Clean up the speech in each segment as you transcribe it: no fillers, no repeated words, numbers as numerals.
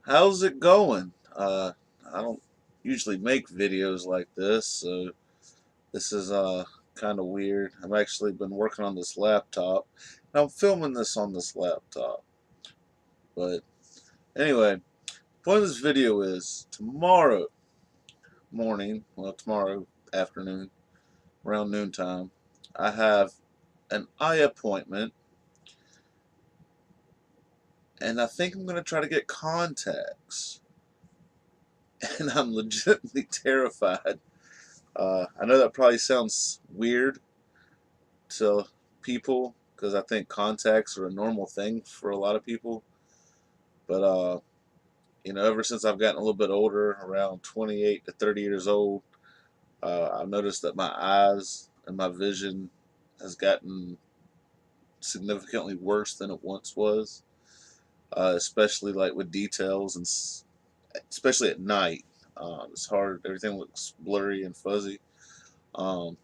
How's it going? I don't usually make videos like this, so this is kind of weird. I've actually been working on this laptop, and I'm filming this on this laptop. But anyway, point of this video is tomorrow morning, well, tomorrow afternoon, around noontime, I have an eye appointment, and I think I'm going to try to get contacts. And I'm legitimately terrified. I know that probably sounds weird to people because I think contacts are a normal thing for a lot of people. But ever since I've gotten a little bit older, around 28 to 30 years old, I've noticed that my eyes and my vision has gotten significantly worse than it once was, especially like with details and especially at night. It's hard. Everything looks blurry and fuzzy. Um,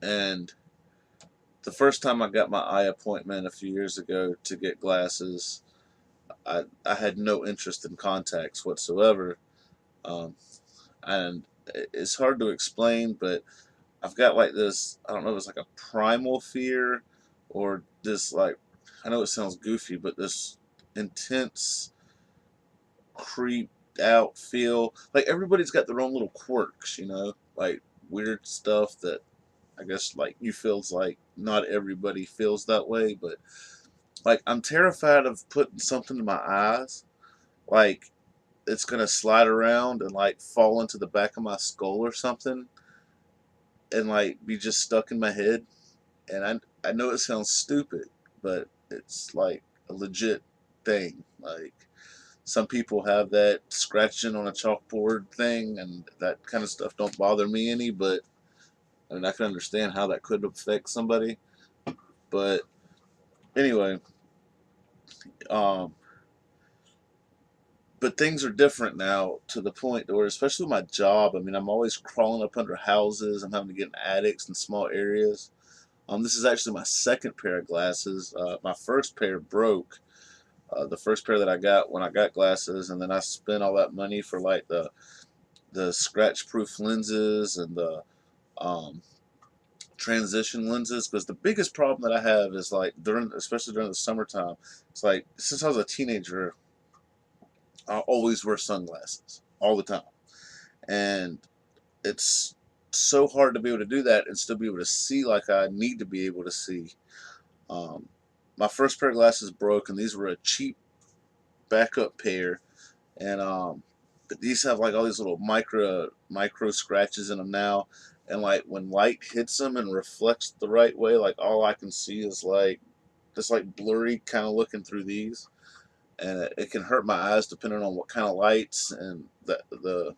and the first time I got my eye appointment a few years ago to get glasses, I had no interest in contacts whatsoever. Um, and it's hard to explain, but I've got like this, I don't know if it's like a primal fear or this like, I know it sounds goofy, but this intense, creeped out feel. Like everybody's got their own little quirks, like weird stuff that I guess like you feels like not everybody feels that way, but like I'm terrified of putting something in my eyes, like it's gonna slide around and like fall into the back of my skull or something, and like be just stuck in my head. And I know it sounds stupid, but it's like a legit thing. Like some people have that scratching on a chalkboard thing, and that kind of stuff don't bother me any. But I mean, I can understand how that could affect somebody. But anyway, um, but things are different now to the point where, especially with my job, I mean, I'm always crawling up under houses. I'm having to get in attics in small areas. This is actually my second pair of glasses. My first pair broke. The first pair that I got when I got glasses, and then I spent all that money for like the scratch-proof lenses and the um, transition lenses. Because the biggest problem that I have is like especially during the summertime, it's like since I was a teenager, I always wear sunglasses all the time, and it's so hard to be able to do that and still be able to see like I need to be able to see. Um, my first pair of glasses broke, and these were a cheap backup pair, and but these have like all these little micro scratches in them now, and like when light hits them and reflects the right way, like all I can see is like this like blurry kind of looking through these, and it can hurt my eyes depending on what kind of lights and the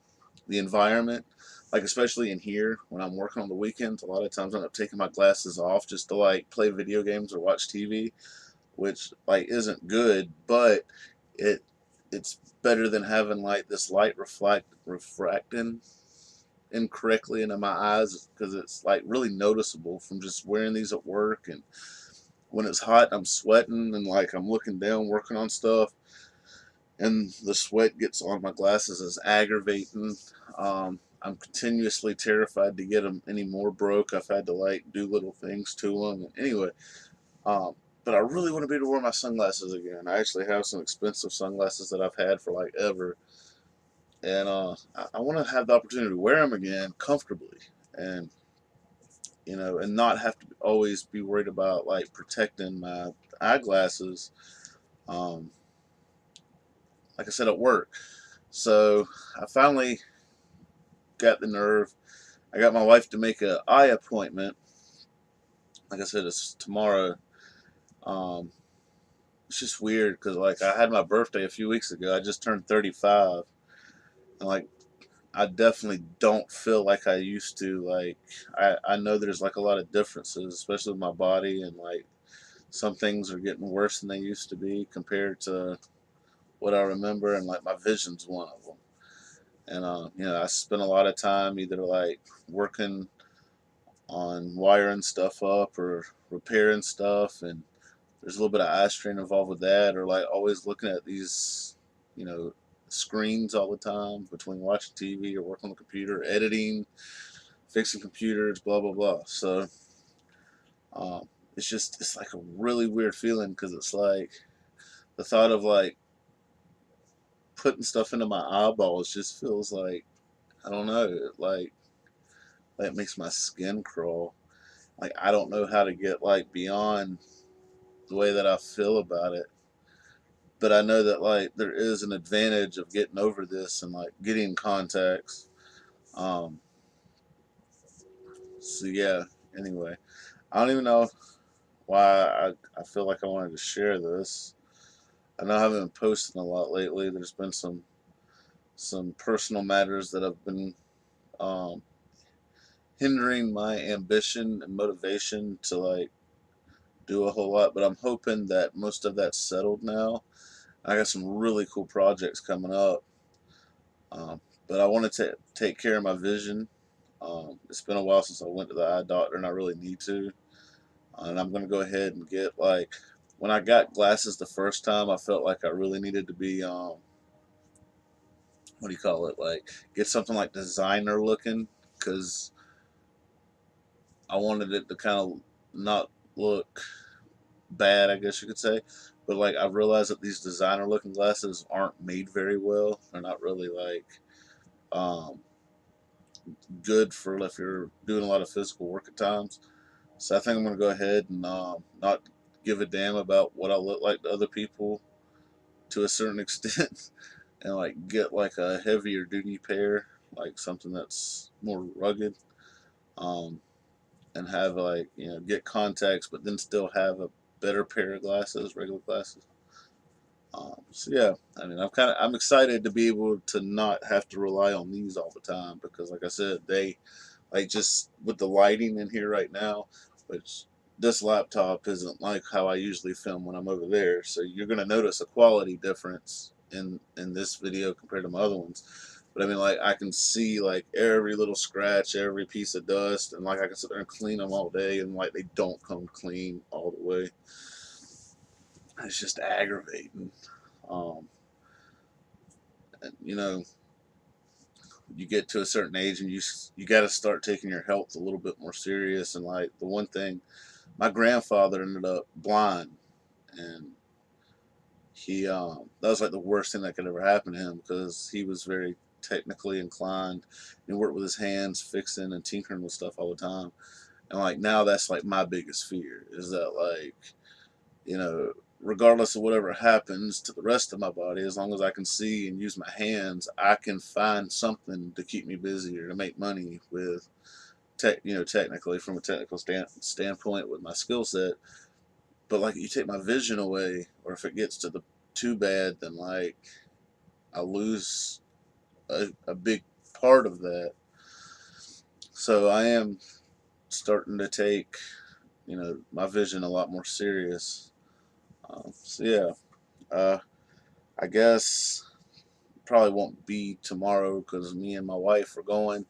environment. Like especially in here when I'm working on the weekends, a lot of times I end up taking my glasses off just to like play video games or watch TV, which like isn't good, but it it's better than having like this light refracting incorrectly into my eyes, because it's like really noticeable from just wearing these at work. And when it's hot, I'm sweating and like I'm looking down working on stuff, and the sweat gets on my glasses is aggravating. I'm continuously terrified to get them any more broke. I've had to like do little things to them. Anyway, um, but I really want to be able to wear my sunglasses again. I actually have some expensive sunglasses that I've had for like ever, and I want to have the opportunity to wear them again comfortably, and and not have to always be worried about like protecting my eyeglasses. Um, like I said, at work. So I finally got the nerve. I got my wife to make an eye appointment. Like I said, it's tomorrow. Um, it's just weird because like I had my birthday a few weeks ago. I just turned 35, and like I definitely don't feel like I used to. Like I know there's like a lot of differences, especially with my body, and like some things are getting worse than they used to be compared to what I remember, and like my vision's one of them. And I spent a lot of time either like working on wiring stuff up or repairing stuff, and there's a little bit of eye strain involved with that, or like always looking at these. you know, screens all the time between watching TV or working on the computer, editing, fixing computers, blah blah blah. So it's like a really weird feeling because it's like the thought of like putting stuff into my eyeballs just feels like, I don't know, like it makes my skin crawl. Like I don't know how to get like beyond the way that I feel about it. But I know that like there is an advantage of getting over this and like getting contacts. Um, so yeah. Anyway, I don't even know why I feel like I wanted to share this. I know I haven't been posting a lot lately. There's been some personal matters that have been um, hindering my ambition and motivation to like do a whole lot. But I'm hoping that most of that's settled now. I got some really cool projects coming up. Um, but I want to take care of my vision. It's been a while since I went to the eye doctor, and I really need to. And I'm going to go ahead and get like, when I got glasses the first time, I felt like I really needed to be, what do you call it? Like, get something like designer looking, because I wanted it to kind of not look bad, I guess you could say. But like, I've realized that these designer looking glasses aren't made very well. They're not really like, um, good for if you're doing a lot of physical work at times. So I think I'm going to go ahead and not give a damn about what I look like to other people to a certain extent, and like get like a heavier duty pair, like something that's more rugged, um, and have like, get contacts, but then still have a better pair of glasses, regular glasses. So yeah, I mean, I'm excited to be able to not have to rely on these all the time because, like I said, they like just with the lighting in here right now, which this laptop isn't like how I usually film when I'm over there. So you're gonna notice a quality difference in this video compared to my other ones. But I mean, like I can see like every little scratch, every piece of dust, and like I can sit there and clean them all day, and like they don't come clean all the way. It's just aggravating. Um, and, you get to a certain age and you got to start taking your health a little bit more serious. And like the one thing, my grandfather ended up blind, and that was like the worst thing that could ever happen to him because he was very technically inclined. He worked with his hands, fixing and tinkering with stuff all the time. And like now, that's like my biggest fear is that like, you know, regardless of whatever happens to the rest of my body, as long as I can see and use my hands, I can find something to keep me busy or to make money with. Technically from a technical standpoint with my skill set. But like, you take my vision away, or if it gets to the too bad, then like I lose a big part of that. So I am starting to take my vision a lot more serious. So yeah, uh, I guess probably won't be tomorrow because me and my wife are going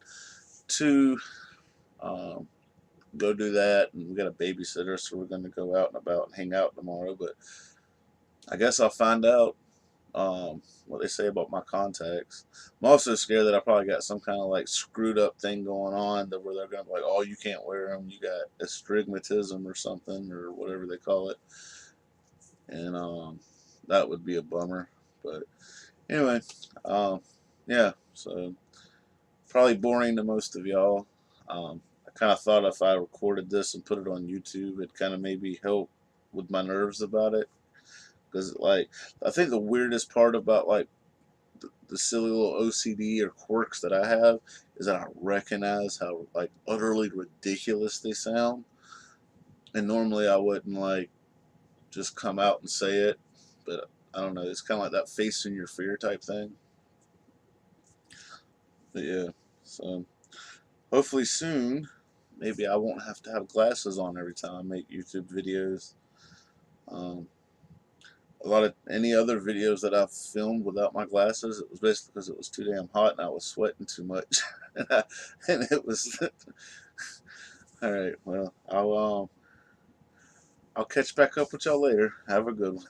to um, go do that, and we got a babysitter, so we're going to go out and about and hang out tomorrow. But I guess I'll find out what they say about my contacts. I'm also scared that I probably got some kind of like screwed up thing going on that where they're going to be like, oh, you can't wear them. You got astigmatism or something or whatever they call it. And that would be a bummer. But anyway, um, yeah, so probably boring to most of y'all. I kind of thought if I recorded this and put it on YouTube, it kind of maybe help with my nerves about it. Because like, I think the weirdest part about like the silly little OCD or quirks that I have is that I recognize how like utterly ridiculous they sound. And normally I wouldn't like just come out and say it, but I don't know. It's kind of like that facing your fear type thing. But yeah, so hopefully soon, maybe I won't have to have glasses on every time I make YouTube videos. Um, a lot of any other videos that I've filmed without my glasses, it was basically because it was too damn hot and I was sweating too much, and it was all right. Well, I'll catch back up with y'all later. Have a good one.